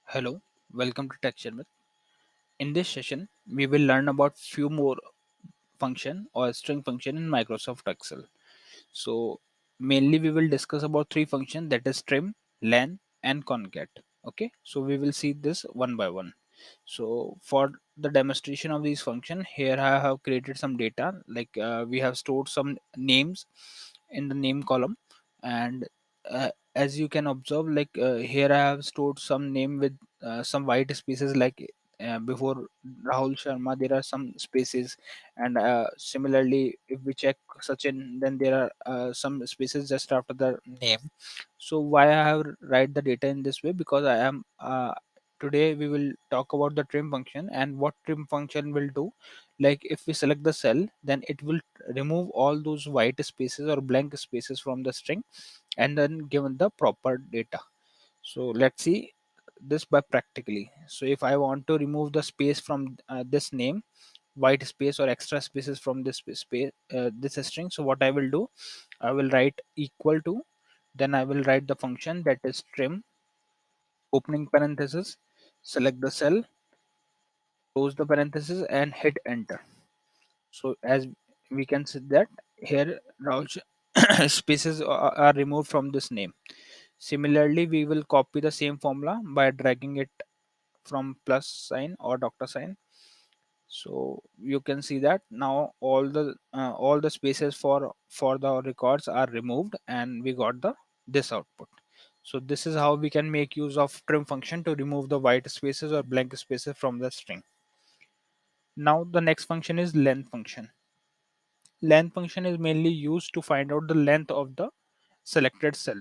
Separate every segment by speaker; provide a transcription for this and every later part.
Speaker 1: Hello, welcome to Tech Sharmit. In this session, we will learn about few more function or string function in Microsoft Excel. So mainly we will discuss about three functions, that is trim, len and concat. Okay, so we will see this one by one. So for the demonstration of these function, here I have created some data, like we have stored some names in the name column. And as you can observe, like here I have stored some name with some white spaces, like before Rahul Sharma there are some spaces, and similarly if we check Sachin, then there are some spaces just after the name. So why I have write the data in this way, because I am today we will talk about the trim function, and what trim function will do, like if we select the cell, then it will remove all those white spaces or blank spaces from the string, and then given the proper data. So let's see this by practically. So if I want to remove the space from this name, white space or extra spaces from this space, this string, so what I will do, I will write equal to, then I will write the function that is trim, opening parenthesis, select the cell, close the parenthesis and hit enter. So as we can see that here Rauch spaces are removed from this name. Similarly, we will copy the same formula by dragging it from plus sign or doctor sign. So you can see that now all the spaces for the records are removed, and we got the this output. So this is how we can make use of trim function to remove the white spaces or blank spaces from the string. Now the next function is length function. Length function is mainly used to find out the length of the selected cell.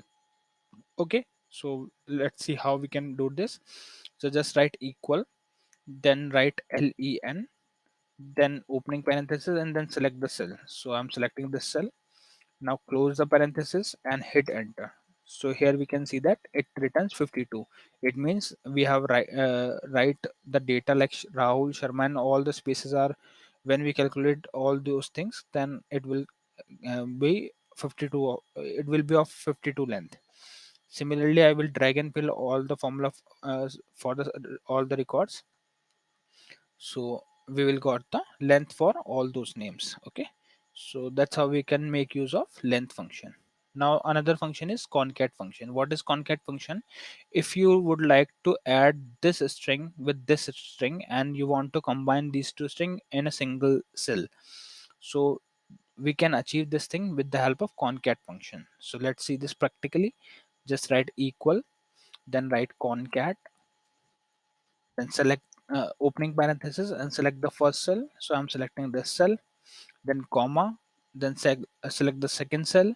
Speaker 1: Okay, so let's see how we can do this. So just write equal, then write len, then opening parenthesis, and then select the cell. So I'm selecting this cell. Now close the parenthesis and hit enter. So here we can see that it returns 52. It means we have write the data like Rahul Sharma, and all the spaces are, when we calculate all those things, then it will be 52. It will be of 52 length. Similarly, I will drag and fill all the formula for the all the records. So we will got the length for all those names. Okay, so that's how we can make use of length function. Now another function is concat function. What is concat function? If you would like to add this string with this string, and you want to combine these two string in a single cell, so we can achieve this thing with the help of concat function. So let's see this practically. Just write equal, then write concat, then select opening parenthesis and select the first cell. So I'm selecting this cell, then comma, then select the second cell.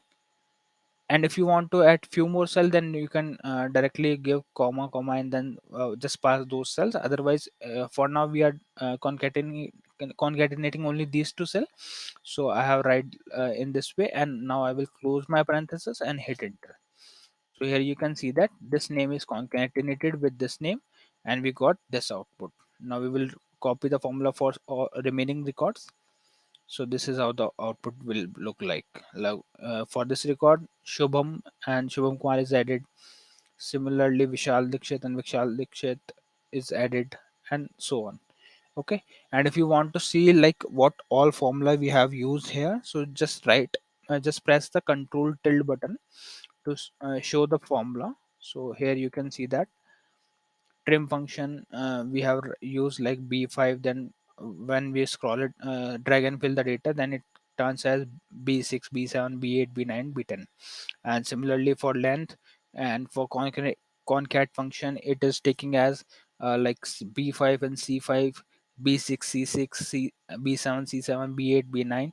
Speaker 1: And if you want to add few more cell, then you can directly give comma comma and then just pass those cells. Otherwise, for now we are concatenating only these two cells. So I have write in this way, and now I will close my parenthesis and hit enter. So here you can see that this name is concatenated with this name, and we got this output. Now we will copy the formula for all remaining records. So this is how the output will look like. For this record, Shubham and Shubham Kumar is added. Similarly, Vishal Dikshit and Vishal Dikshit is added, and so on. Okay, and if you want to see like what all formula we have used here, so just just press the Control tilde button to show the formula. So here you can see that trim function we have used like b5, then when we scroll it, drag and fill the data, then it turns as b6, b7, b8, b9, b10. And similarly for length, and for concat function, it is taking as like b5 and c5, b6, c6, b7, c7, b8, b9,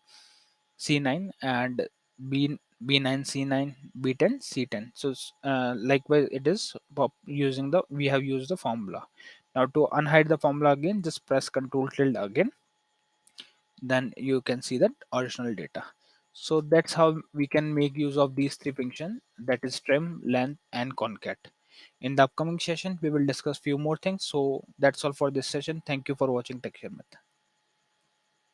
Speaker 1: C9, and B9, C9, B10, C10. So likewise it is using the, we have used the formula. Now to unhide the formula again, just press Control tilde again, then you can see that original data. So that's how we can make use of these three functions, that is trim, length and concat. In the upcoming session we will discuss few more things. So that's all for this session. Thank you for watching Tech Share.